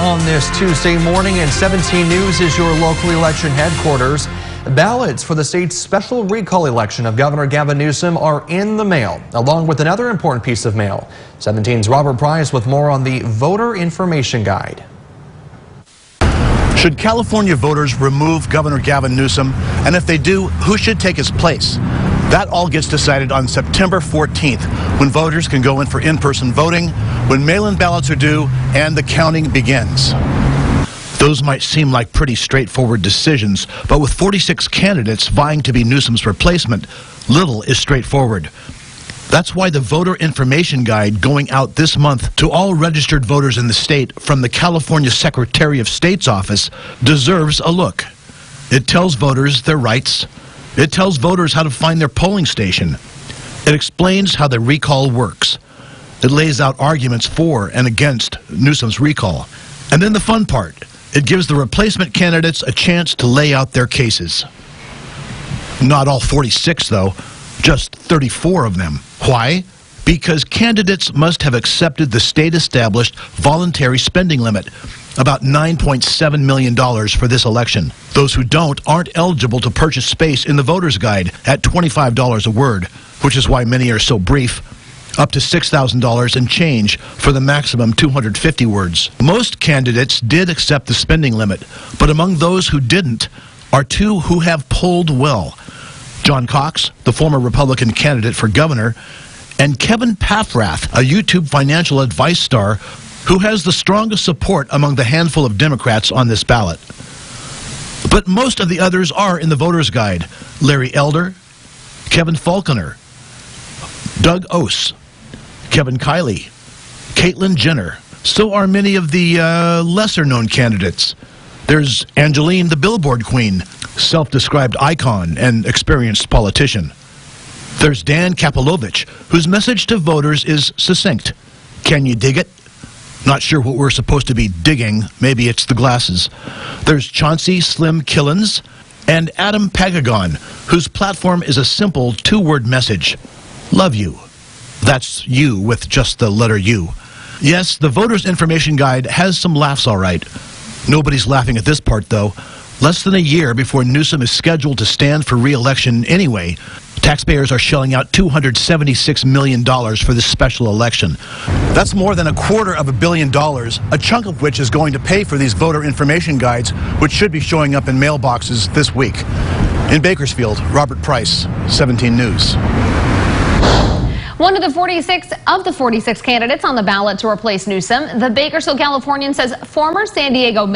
on this Tuesday morning, and 17 News is your local election headquarters. Ballots for the state's special recall election of Governor Gavin Newsom are in the mail, along with another important piece of mail. 17's Robert Price with more on the voter information guide. Should California voters remove Governor Gavin Newsom? And if they do, who should take his place? That all gets decided on September 14th, when voters can go in for in-person voting, when mail-in ballots are due, and the counting begins. Those might seem like pretty straightforward decisions, but with 46 candidates vying to be Newsom's replacement, little is straightforward. That's why the voter information guide going out this month to all registered voters in the state from the California Secretary of State's office deserves a look. It tells voters their rights. It tells voters how to find their polling station. It explains how the recall works. It lays out arguments for and against Newsom's recall. And then the fun part, it gives the replacement candidates a chance to lay out their cases. Not all 46, though, just 34 of them. Why? Because candidates must have accepted the state-established voluntary spending limit, about $9.7 million for this election. Those who don't aren't eligible to purchase space in the voter's guide at $25 a word, which is why many are so brief, up to $6,000 and change for the maximum 250 words. Most candidates did accept the spending limit, but among those who didn't are two who have polled well. John Cox, the former Republican candidate for governor, and Kevin Paffrath, a YouTube financial advice star who has the strongest support among the handful of Democrats on this ballot. But most of the others are in the voter's guide. Larry Elder, Kevin Falconer, Doug Ose, Kevin Kiley, Caitlyn Jenner. So are many of the lesser-known candidates. There's Angeline, the Billboard Queen, self-described icon and experienced politician. There's Dan Kapilovich, whose message to voters is succinct. Can you dig it? Not sure what we're supposed to be digging. Maybe it's the glasses. There's Chauncey Slim Killens and Adam Pagagon, whose platform is a simple two-word message. Love you. That's you with just the letter U. Yes, the voter's information guide has some laughs, all right. Nobody's laughing at this part, though. Less than a year before Newsom is scheduled to stand for re-election anyway, taxpayers are shelling out $276 million for this special election. That's more than $250 million, a chunk of which is going to pay for these voter information guides, which should be showing up in mailboxes this week. In Bakersfield, Robert Price, 17 News. One of the 46 candidates on the ballot to replace Newsom, the Bakersfield Californian says former San Diego Mayor